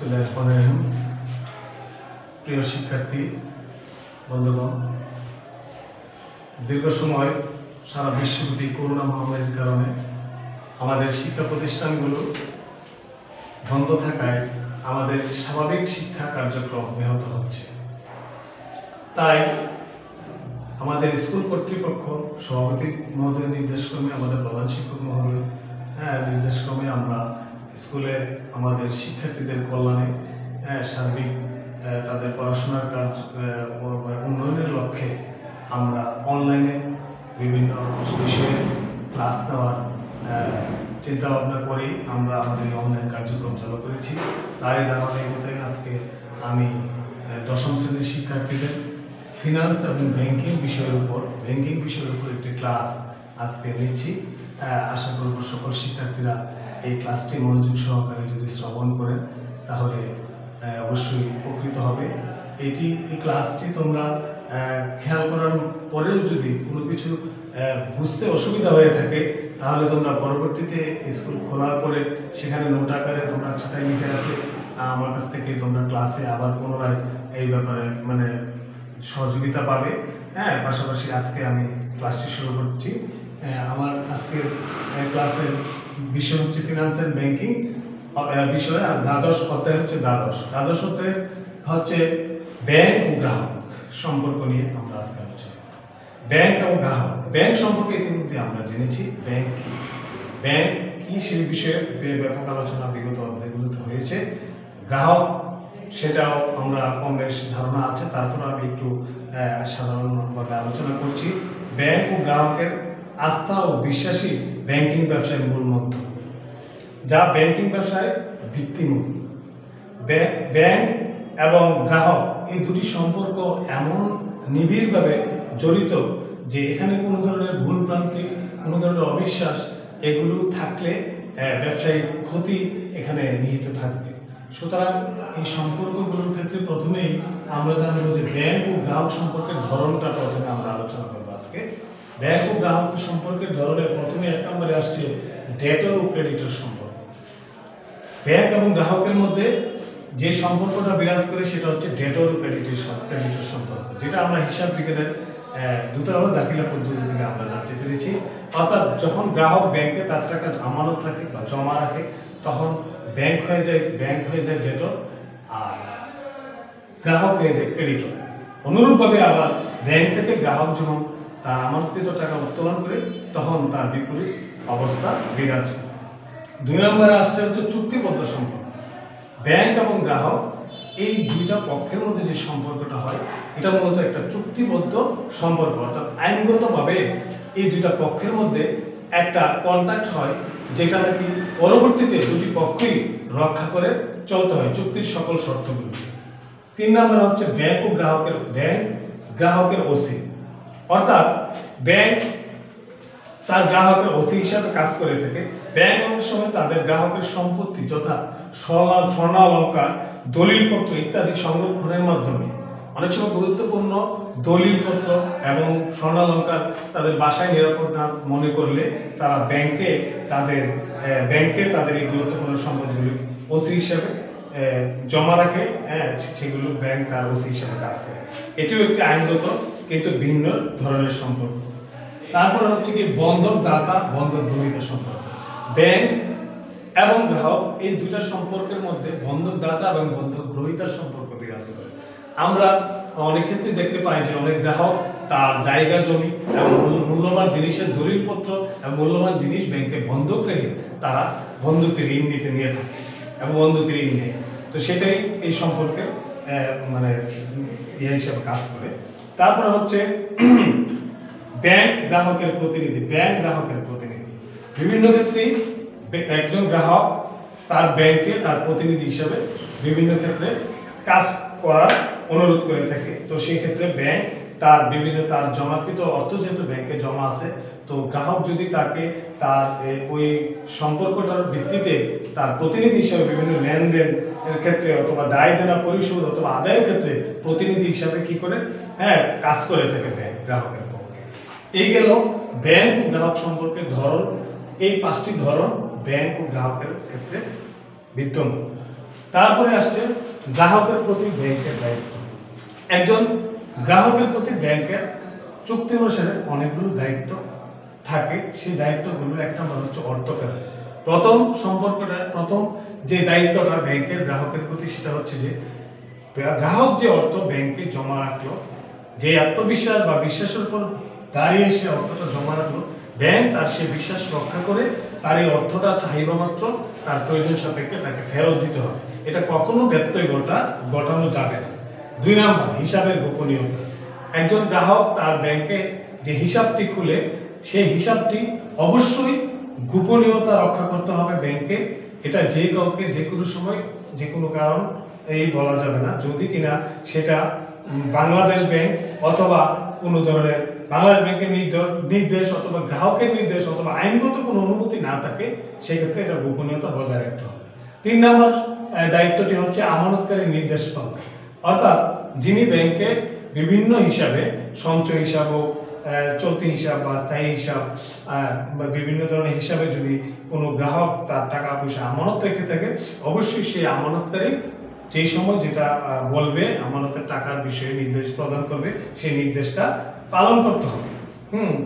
বিসমিল্লাহিররহমানিররহিম। প্রিয় শিক্ষার্থী বন্ধুগণ, দীর্ঘ সময় সারা বিশ্বব্যাপী করোনা মহামারীর কারণে আমাদের শিক্ষা প্রতিষ্ঠানগুলো বন্ধ থাকায় আমাদের স্বাভাবিক শিক্ষা কার্যক্রম ব্যাহত হচ্ছে। তাই আমাদের স্কুল কর্তৃপক্ষ সভাপতি মহোদয়ের নির্দেশক্রমে, আমাদের প্রধান শিক্ষক মহোদয় নির্দেশক্রমে আমরা স্কুলে আমাদের শিক্ষার্থীদের কল্যাণে সার্বিক তাদের পড়াশোনার কাজ উন্নয়নের লক্ষ্যে আমরা অনলাইনে বিভিন্ন বিষয়ে ক্লাস নেওয়ার চিন্তা ভাবনা করেই আমরা আমাদের অনলাইন কার্যক্রম চালু করেছি। তারই ধারাবাহিকতায় আজকে আমি দশম শ্রেণীর শিক্ষার্থীদের ফিনান্স এবং ব্যাংকিং বিষয়ের উপর একটি ক্লাস আজকে নিচ্ছি। আশা করব সকল শিক্ষার্থীরা এই ক্লাসটি মনোযোগ সহকারে যদি শ্রবণ করেন তাহলে অবশ্যই উপকৃত হবে। এই ক্লাসটি তোমরা খেয়াল করার পরেও যদি কোনো কিছু বুঝতে অসুবিধা হয়ে থাকে তাহলে তোমরা পরবর্তীতে স্কুল খোলার পরে সেখানে নোট আকারে তোমরা খাতায় লিখে রাখলে আমার কাছ থেকে তোমরা ক্লাসে আবার পুনরায় এই ব্যাপারে সহযোগিতা পাবে। পাশাপাশি আজকে আমি ক্লাসটি শুরু করছি। আমার আজকের ক্লাসের বিষয় হচ্ছে ফিনান্স অ্যান্ড ব্যাংকিং বিষয়, আর দ্বাদশ অধ্যায় হচ্ছে দ্বাদশ অধ্যায় হচ্ছে ব্যাংক ও গ্রাহক সম্পর্ক নিয়ে আমরা আজকে আলোচনা করব। ব্যাংক ও গ্রাহক, ব্যাংক সম্পর্কে ইতিমধ্যে আমরা জেনেছি ব্যাংক কি সেই বিষয়ে ব্যাপক আলোচনা বিগত অধ্যায়গুলোতে হয়েছে। গ্রাহক সেটাও আমরা কম বেশ ধারণা আছে, তারপর আমি একটু সাধারণভাবে আলোচনা করছি। ব্যাংক ও গ্রাহকের আস্থা ও বিশ্বাসী ব্যাংকিং ব্যবসায় মূল মন্ত্র, যা ব্যাংকিং ব্যবসায় ভিত্তিমূল। ব্যাংক এবং গ্রাহক এই দুটি সম্পর্ক এমন নিবিড়ভাবে জড়িত যে এখানে কোনো ধরনের ভুল ভ্রান্তি, কোনো ধরনের অবিশ্বাস এগুলো থাকলে ব্যবসায়িক ক্ষতি এখানে নিহিত থাকবে। সুতরাং এই সম্পর্কগুলোর ক্ষেত্রে প্রথমেই আমরা জানবো যে ব্যাংক ও গ্রাহক সম্পর্কের ধরনটা প্রথমে আমরা আলোচনা করবো আজকে। ব্যাংক ও গ্রাহক সম্পর্কের ধরনের প্রথমে এক নম্বরে আসছে ডেটর ও ক্রেডিটর সম্পর্ক। ব্যাংক এবং গ্রাহকের মধ্যে যে সম্পর্কটা বিরাজ করে সেটা হচ্ছে ডেটর ও ক্রেডিটর সম্পর্ক, যেটা আমরা হিসাব বিজ্ঞানের দ্রুতভাবে দাখিলা পদ্ধতি থেকে আমরা জানতে পেরেছি। অর্থাৎ যখন গ্রাহক ব্যাংকে তার টাকা আমানত রাখে বা জমা রাখে তখন ব্যাংক হয়ে যায় ডেটর আর গ্রাহক হয়ে যায় ক্রেডিটর। অনুরূপভাবে আবার ব্যাংক থেকে গ্রাহক যখন তার আমানতকৃত টাকা উত্তোলন করে তখন তার বিপরীত অবস্থা বিরাজ। দুই নম্বরে আসছে হচ্ছে চুক্তিবদ্ধ সম্পর্ক। ব্যাংক এবং গ্রাহক এই দুইটা পক্ষের মধ্যে যে সম্পর্কটা হয় এটা মূলত একটা চুক্তিবদ্ধ সম্পর্ক, অর্থাৎ আইনগতভাবে এই দুইটা পক্ষের মধ্যে একটা কন্ট্রাক্ট হয় যেটা নাকি পরবর্তীতে দুটি পক্ষই রক্ষা করে চলতে হয় চুক্তির সকল শর্তগুলো। তিন নম্বর হচ্ছে ব্যাংক ও গ্রাহকের ওসি, অর্থাৎ ব্যাংক তার গ্রাহকের ওসি হিসাবে কাজ করে থাকে। ব্যাংক অনেক সময় তাদের গ্রাহকের সম্পত্তি যথা স্বর্ণালংকার, দলিলপত্র ইত্যাদি সংরক্ষণের মাধ্যমে অনেক সময় গুরুত্বপূর্ণ দলিলপত্র এবং স্বর্ণালংকার তাদের বাসায় নিরাপদ না মনে করলে তারা ব্যাংকে তাদের এই গুরুত্বপূর্ণ সম্পদগুলি ওসি হিসাবে জমা রাখে। সেগুলো ব্যাংক তার ওসি হিসাবে কাজ করে। এটিও একটি আইনগত কিন্তু ভিন্ন ধরনের সম্পর্ক। তারপরে হচ্ছে কি বন্ধক দাতা বন্ধক গ্রহীতা সম্পর্ক। ব্যাংক এবং গ্রাহক এই দুইটা সম্পর্কের মধ্যে বন্ধক দাতা এবং বন্ধক গ্রহীতার সম্পর্ক বিরাজ করে। আমরা অনেক ক্ষেত্রে দেখতে পাই যে অনেক গ্রাহক তার জায়গা জমি এবং মূল্যবান জিনিসের দলিলপত্র এবং মূল্যবান জিনিস ব্যাংকে বন্ধক রেখে তারা বন্ধকি ঋণ নিয়ে থাকে এবং বন্ধকি ঋণ নেয়। তো সেটাই এই সম্পর্কে হিসাবে কাজ করে। তারপরে হচ্ছে ব্যাংক গ্রাহকের প্রতিনিধি। বিভিন্ন ক্ষেত্রে একজন গ্রাহক তার ব্যাংকে তার প্রতিনিধি হিসাবে বিভিন্ন ক্ষেত্রে কাজ করার অনুরোধ করে থাকে। তো সেই ক্ষেত্রে ব্যাংক তার জমাকৃত অর্থ যেহেতু ব্যাংকে জমা আছে, তো গ্রাহক যদি তাকে তার ওই সম্পর্কটার ভিত্তিতে তার প্রতিনিধি হিসাবে বিভিন্ন লেনদেন এর ক্ষেত্রে অথবা দায় দেনা পরিশোধ অথবা আদায়ের ক্ষেত্রে প্রতিনিধি হিসাবে কি করে কাজ করে থাকে ব্যাংক গ্রাহকের পক্ষে। এই গেল ব্যাংক ও গ্রাহক সম্পর্কের ধরন। এই পাঁচটি ধরন ব্যাংক ও গ্রাহকের ক্ষেত্রে বিদ্যমান। তারপরে আসছে গ্রাহকের প্রতি ব্যাংকের দায়িত্ব। একজন গ্রাহকের প্রতি ব্যাংকের চুক্তি অনুসারে অনেকগুলো দায়িত্ব থাকে। সেই দায়িত্বগুলো এক নম্বর হচ্ছে অর্থ ফেরত। প্রথম যে দায়িত্বটা ব্যাংকের গ্রাহকের প্রতি সেটা হচ্ছে যে গ্রাহক যে অর্থ ব্যাংকে জমা রাখলো, যে আত্মবিশ্বাস বা বিশ্বাসের উপর দাঁড়িয়ে সে অর্থটা জমা রাখলো, ব্যাংক তার সে বিশ্বাস রক্ষা করে তার এই অর্থটা চাহিদা মাত্র তার প্রয়োজন সাপেক্ষে তাকে ফেরত দিতে হবে। এটা কখনো ব্যত্যয় ঘটানো যাবে না। 2 নম্বর হিসাবের গোপনীয়তা। একজন গ্রাহক তার ব্যাংকে যে হিসাবটি খুলে সেই হিসাবটি অবশ্যই গোপনীয়তা রক্ষা করতে হবে ব্যাংকে। এটা যে কাউকে যে কোনো সময় যে কোনো কারণ এই বলা যাবে না, যদি কিনা সেটা বাংলাদেশ ব্যাংক অথবা কোনো ধরনের বাংলাদেশ ব্যাংকের নির্দেশ অথবা গ্রাহকের নির্দেশ অথবা আইনগত কোনো অনুমতি না থাকে, সেক্ষেত্রে এটা গোপনীয়তা বজায় রাখতে হবে। 3 নম্বর দায়িত্বটি হচ্ছে আমানতকারী নির্দেশ পালন। অর্থাৎ যিনি ব্যাংকে বিভিন্ন হিসাবে সঞ্চয় হিসাব হোক, চলতি হিসাব বা স্থায়ী হিসাব বা বিভিন্ন ধরনের হিসাবে যদি কোনো গ্রাহক তার টাকা পয়সা আমানত রেখে থাকে, অবশ্যই সেই আমানতকারী যেই সময় যেটা বলবে আমানতের টাকার বিষয়ে নির্দেশ প্রদান করবে, সেই নির্দেশটা পালন করতে হবে।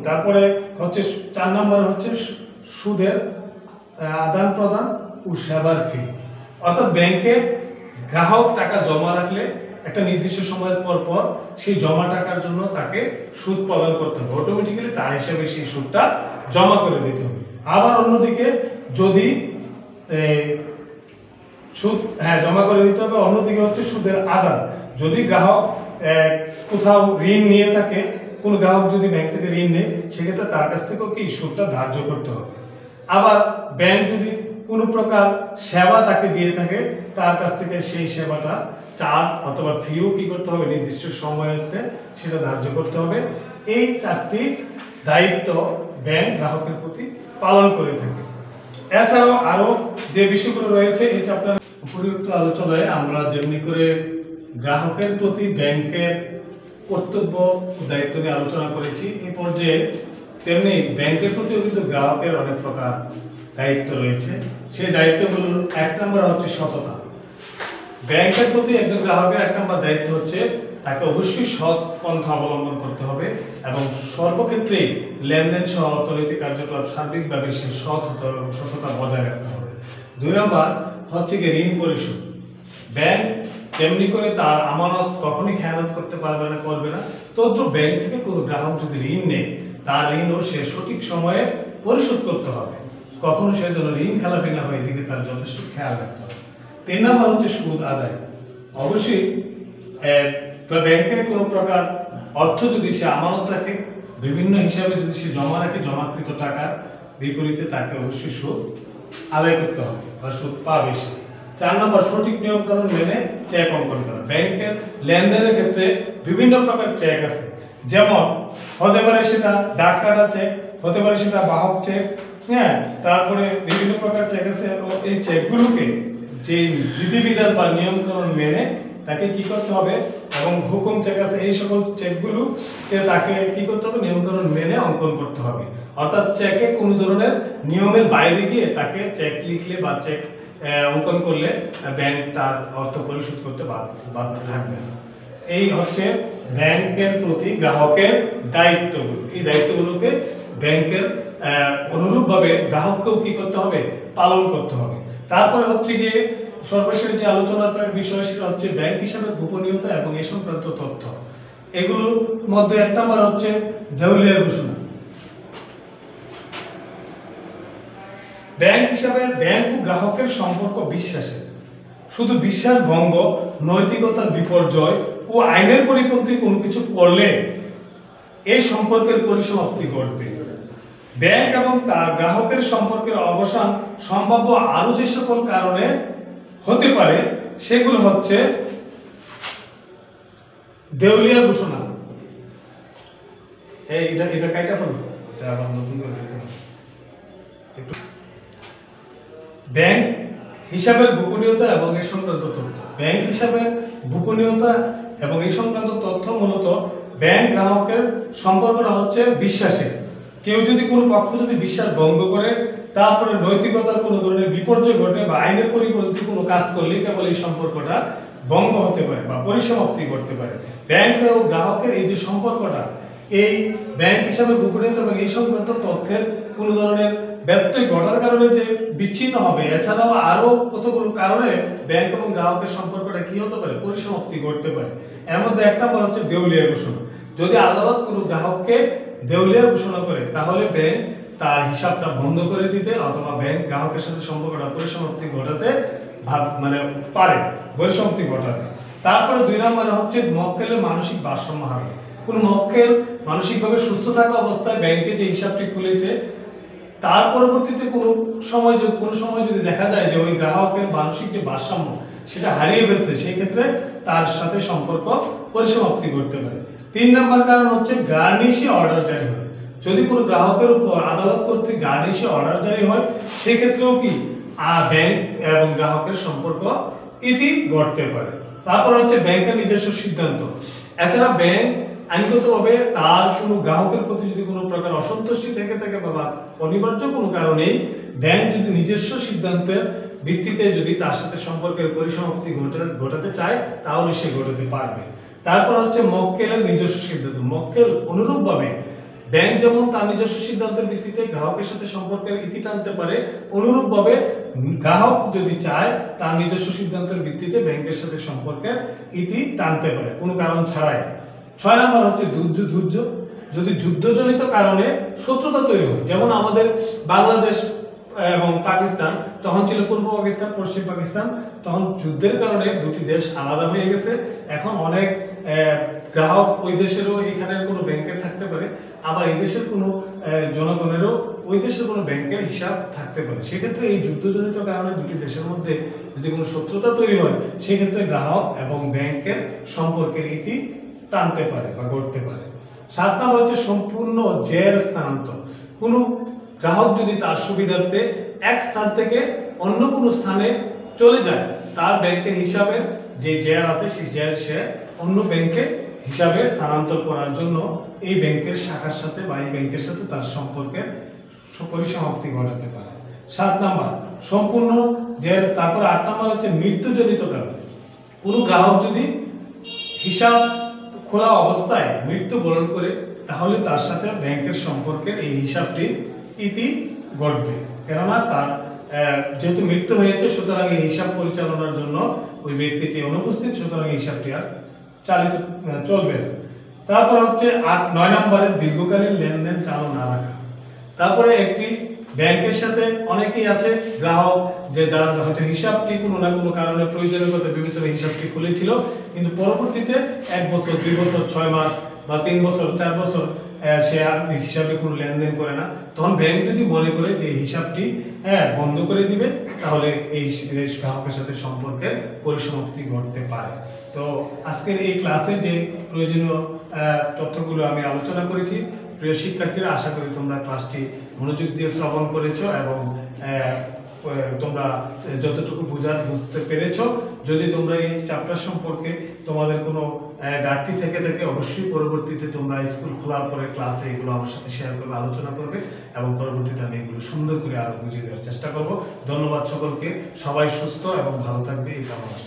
তারপরে হচ্ছে 4 নম্বরে হচ্ছে সুদের আদান প্রদান ও সেবার ফি। অর্থাৎ ব্যাংকে গ্রাহক টাকা জমা রাখলে একটা নির্দিষ্ট সময়ের পর পর সেই জমা টাকার জন্য তাকে সুদ প্রদান করতে হবে। অটোমেটিক্যালি তার হিসাবে সেই সুদটা জমা করে দিতে হবে। আবার অন্যদিকে যদি সুদ জমা করে দিতে হবে, অন্যদিকে হচ্ছে সুদের আদান। যদি গ্রাহক কোথাও ঋণ নিয়ে থাকে, কোন গ্রাহক যদি ব্যাংক থেকে ঋণ নেয়, সেক্ষেত্রে তার কাছ থেকেও কি সুদটা ধার্য করতে হবে। আবার ব্যাংক যদি কোনো প্রকার সেবা তাকে দিয়ে থাকে, তার কাছ থেকে সেই সেবাটা চার্জ অথবা ফিও কি করতে হবে, নির্দিষ্ট সময়তে সেটা ধার্য করতে হবে। এই 4টি দায়িত্ব ব্যাংক গ্রাহকের প্রতি পালন করে থাকে। এছাড়াও আরো যে বিষয়গুলো রয়েছে এই চ্যাপ্টার উপরিউক্ত আলোচনায় আমরা যেমনি করে গ্রাহকের প্রতি ব্যাংকের কর্তব্য ও দায়িত্ব নিয়ে আলোচনা করেছি এই পর্যায়ে, তেমনি ব্যাংকের প্রতিও কিন্তু গ্রাহকের অনেক প্রকার দায়িত্ব রয়েছে। সেই দায়িত্বগুলোর 1 নম্বর হচ্ছে সততা। ব্যাংকের প্রতি একজন গ্রাহকের 1 নম্বর দায়িত্ব হচ্ছে তাকে অবশ্যই সৎ পন্থা অবলম্বন করতে হবে এবং সর্বক্ষেত্রে লেনদেন সহ অর্থনৈতিক কার্যকলাপ সার্বিকভাবে সে সৎ এবং সততা বজায় রাখতে হবে। 2 নম্বর হচ্ছে কি ঋণ পরিশোধ। ব্যাংক তেমনি করে তার আমানত কখনই খেয়ানত করতে পারবে না, করবে না। তদ্রুপ ব্যাংক থেকে কোনো গ্রাহক যদি ঋণ নেয়, তার ঋণও সে সঠিক সময়ে পরিশোধ করতে হবে। কখনো সে যেন ঋণ খেলাপি না হয়, এদিকে তার যথেষ্ট খেয়াল রাখতে হবে। 3 নম্বর হচ্ছে সুদ আদায়। অবশ্যই ব্যাংকের কোনো প্রকার অর্থ যদি সে আমানত রাখে, বিভিন্ন হিসাবে যদি সে জমা রাখে, জমাকৃত টাকার বিপরীতে তাকে অবশ্যই সুদ আদায় করতে হবে বা সুদ পাবে সে। 4 নম্বর সঠিক নিয়ম কানুন মেনে চেক অঙ্কন করা। ব্যাংকের লেনদেনের ক্ষেত্রে বিভিন্ন প্রকার চেক আছে, যেমন হতে পারে সেটা ডাক কাটা চেক, হতে পারে সেটা বাহক চেক, তারপরে বিভিন্ন প্রকার চেক আছে। এই চেকগুলোকে যে বিধিবিধান বা নিয়ম কানুন মেনে তাকে কি করতে হবে, এবং হুকুম চেক আছে, এই সকল চেকগুলোকে তাকে কি করতে হবে, নিয়ম কানুন মেনে অঙ্কন করতে হবে। অর্থাৎ চেকে কোনো ধরনের নিয়মের বাইরে গিয়ে তাকে চেক লিখলে বা চেক অঙ্কন করলে ব্যাংক তার অর্থ পরিশোধ করতে বাধ্য থাকবে না। এই হচ্ছে ব্যাংকের প্রতি গ্রাহকের দায়িত্বগুলো। এই দায়িত্বগুলোকে ব্যাংকের অনুরূপভাবে গ্রাহককেও কি করতে হবে, পালন করতে হবে। তারপরে হচ্ছে গিয়ে সর্বশেষ যে আলোচনার বিষয় সেটা হচ্ছে ব্যাংক হিসাবে গোপনীয়তা এবং এই সংক্রান্ত তথ্য। এগুলোর মধ্যে 1 নম্বর হচ্ছে দেউলিয়া ঘোষণা। ব্যাংক হিসাবে ব্যাংক ও গ্রাহকের সম্পর্ক বিশ্বাসের। শুধু বিশ্বাস ভঙ্গ, নৈতিকতার বিপর্যয় ও আইনের পরিপন্থী কোনো কিছু করলে এই সম্পর্কের পরিসমাপ্তি ঘটবে। ব্যাংক এবং তার গ্রাহকের সম্পর্কের অবসান সম্ভাব্য আরো যে সকল কারণে হতে পারে সেগুলো হচ্ছে দেউলিয়া ঘোষণা। এটা কাইটা ফেলবো, এটা আবার নতুন করে দিতে হবে। ব্যাংক হিসাবের গোপনীয়তা এবং এই সংক্রান্ত তথ্য। ব্যাংক হিসাবের গোপনীয়তা এবং এই সংক্রান্ত তথ্য মূলত ব্যাংক গ্রাহকের সম্পর্কটা হচ্ছে বিশ্বাসের। কেউ যদি কোনো পক্ষ যদি বিশ্বাস ভঙ্গ করে তারপরে নৈতিকতার কোনো ধরনের বিপর্যয় ঘটে বা আইনের পরিপন্থী কোনো কাজ করলে কেবল এই সম্পর্কটা ভঙ্গ হতে পারে বা পরিসমাপ্তি করতে পারে। ব্যাংক ও গ্রাহকের এই যে সম্পর্কটা, এই ব্যাংক হিসাবে গোপনীয়তা এবং এই সংক্রান্ত তথ্যের কোনো ধরনের ব্যত্যয় ঘটার কারণে যে বিচ্ছিন্ন হবে, এছাড়াও আরো কতগুলো কারণে ব্যাংক এবং গ্রাহকের সম্পর্কটা কি হতে পারে, পরিসমাপ্তি ঘটতে পারে। এর মধ্যে এক নম্বর হচ্ছে দেউলিয়া ঘোষণা। যদি আদালত কোনো গ্রাহককে দেউলিয়া ঘোষণা করে তাহলে ব্যাংক তার হিসাবটা বন্ধ করে দিতে অথবা ব্যাংক গ্রাহকের সাথে সম্পর্কটা পরিসমাপ্তি ঘটাতে পারে, পরিসমাপ্তি ঘটাতে। তারপরে 2 নম্বরে হচ্ছে মক্কেলের মানসিক ভারসাম্য হারানো। কোন মক্কেল মানসিকভাবে সুস্থ থাকা অবস্থায় ব্যাংকে যে হিসাবটি খুলেছে তার পরবর্তীতে কোনো সময় যদি দেখা যায় যে ওই গ্রাহকের মানসিক যে ভারসাম্য সেটা হারিয়ে ফেলছে, সেই ক্ষেত্রে তার সাথে সম্পর্ক পরিসমাপ্তি করতে পারে। 3 নম্বর কারণ হচ্ছে গার্নিশি অর্ডার জারি হয়। যদি কোনো গ্রাহকের উপর আদালত কর্তৃক গার্নিশি অর্ডার জারি হয়, সেই ক্ষেত্রেও কি ব্যাংক এবং গ্রাহকের সম্পর্ক ইতি ঘটতে পারে। তারপর হচ্ছে ব্যাংকের নিজস্ব সিদ্ধান্ত। এছাড়া ব্যাংক আইনগতভাবে তার কোনো গ্রাহকের প্রতি যদি কোনো প্রকার অসন্তুষ্টি থেকে থাকে বা অনিবার্য কোনো কারণেই ব্যাংক যদি নিজস্ব সিদ্ধান্তের ভিত্তিতে যদি তার সাথে সম্পর্কের পরিসমাপ্তি ঘটাতে চায় তাহলে সে ঘটাতে পারবে। তারপর হচ্ছে মক্কেলের নিজস্ব সিদ্ধান্ত। মক্কেল অনুরূপভাবে ব্যাংক যেমন তার নিজস্ব সিদ্ধান্তের ভিত্তিতে গ্রাহকের সাথে সম্পর্কের ইতি টানতে পারে, অনুরূপভাবে গ্রাহক যদি চায় তার নিজস্ব সিদ্ধান্তের ভিত্তিতে ব্যাংকের সাথে সম্পর্কের ইতি টানতে পারে কোনো কারণ ছাড়াই। 6 নম্বর হচ্ছে যুদ্ধ। যদি যুদ্ধজনিত কারণে শত্রুতা তৈরি হয়, যেমন আমাদের বাংলাদেশ এবং পাকিস্তান, তখন ছিল পূর্ব পাকিস্তান, পশ্চিম পাকিস্তান, তখন যুদ্ধের কারণে দুটি দেশ আলাদা হয়ে গেছে। এখন অনেক গ্রাহক ওই দেশেরও এখানের কোনো ব্যাংকের থাকতে পারে, আবার এই দেশের কোনো জনগণেরও ওই দেশের কোনো ব্যাংকের হিসাব থাকতে পারে। সেক্ষেত্রে এই যুদ্ধজনিত কারণে দুটি দেশের মধ্যে যদি কোনো শত্রুতা তৈরি হয়, সেক্ষেত্রে গ্রাহক এবং ব্যাংকের সম্পর্কের ইতি টানতে পারে বা গড়তে পারে। 7 নম্বর হচ্ছে সম্পূর্ণ জের স্থানান্তর। কোনো গ্রাহক যদি তার সুবিধার্থে এক স্থান থেকে অন্য কোনো স্থানে চলে যায়, তার ব্যাংকের হিসাবের যে জের আছে সেই জের সে অন্য ব্যাংকে হিসাবে স্থানান্তর করার জন্য এই ব্যাংকের শাখার সাথে বা এই ব্যাংকের সাথে তার সম্পর্কের পরিসমাপ্তি ঘটাতে পারে। 7 নম্বর সম্পূর্ণ জের। তারপর 8 নম্বর হচ্ছে মৃত্যুজনিত কারণ। কোনো গ্রাহক যদি হিসাব খোলা অবস্থায় মৃত্যুবরণ করে তাহলে তার সাথে ব্যাংকের সম্পর্কের এই হিসাবটি ইতি ঘটবে, কেননা তার যেহেতু মৃত্যু হয়েছে সুতরাং এই হিসাব পরিচালনার জন্য ওই ব্যক্তিটি অনুপস্থিত, সুতরাং এই হিসাবটি আর চলবে না। তারপর হচ্ছে 9 নম্বরে দীর্ঘকালীন লেনদেন চালু না রাখা। তারপরে একটি ব্যাংকের সাথে অনেকেই আছে গ্রাহক যে যারা হয়তো হিসাবটি কোনো না কোনো কারণে প্রয়োজনীয়তা বিবেচনায় হিসাবটি খুলেছিল, কিন্তু পরবর্তীতে 1 বছর, 2 বছর, 6 মাস বা 3 বছর, 4 বছর সে আর হিসাবে কোনো লেনদেন করে না। তখন ব্যাংক যদি মনে করে যে হিসাবটি বন্ধ করে দিবে, তাহলে এই গ্রাহকের সাথে সম্পর্কের পরিসমাপ্তি ঘটতে পারে। তো আজকের এই ক্লাসে যে প্রয়োজনীয় তথ্যগুলো আমি আলোচনা করেছি, প্রিয় শিক্ষার্থীরা, আশা করি তোমরা ক্লাসটি মনোযোগ দিয়ে শ্রবণ করেছো এবং তোমরা যতটুকু বুঝতে পেরেছো। যদি তোমরা এই চ্যাপ্টার সম্পর্কে তোমাদের কোনো ঘাটতি থেকে থাকে, অবশ্যই পরবর্তীতে তোমরা স্কুল খোলার পরে ক্লাসে এগুলো আমার সাথে শেয়ার করবে, আলোচনা করবে এবং পরবর্তীতে আমি এগুলো সুন্দর করে আরো বুঝিয়ে দেওয়ার চেষ্টা করব। ধন্যবাদ সকলকে। সবাই সুস্থ এবং ভালো থাকবে এই কামনা।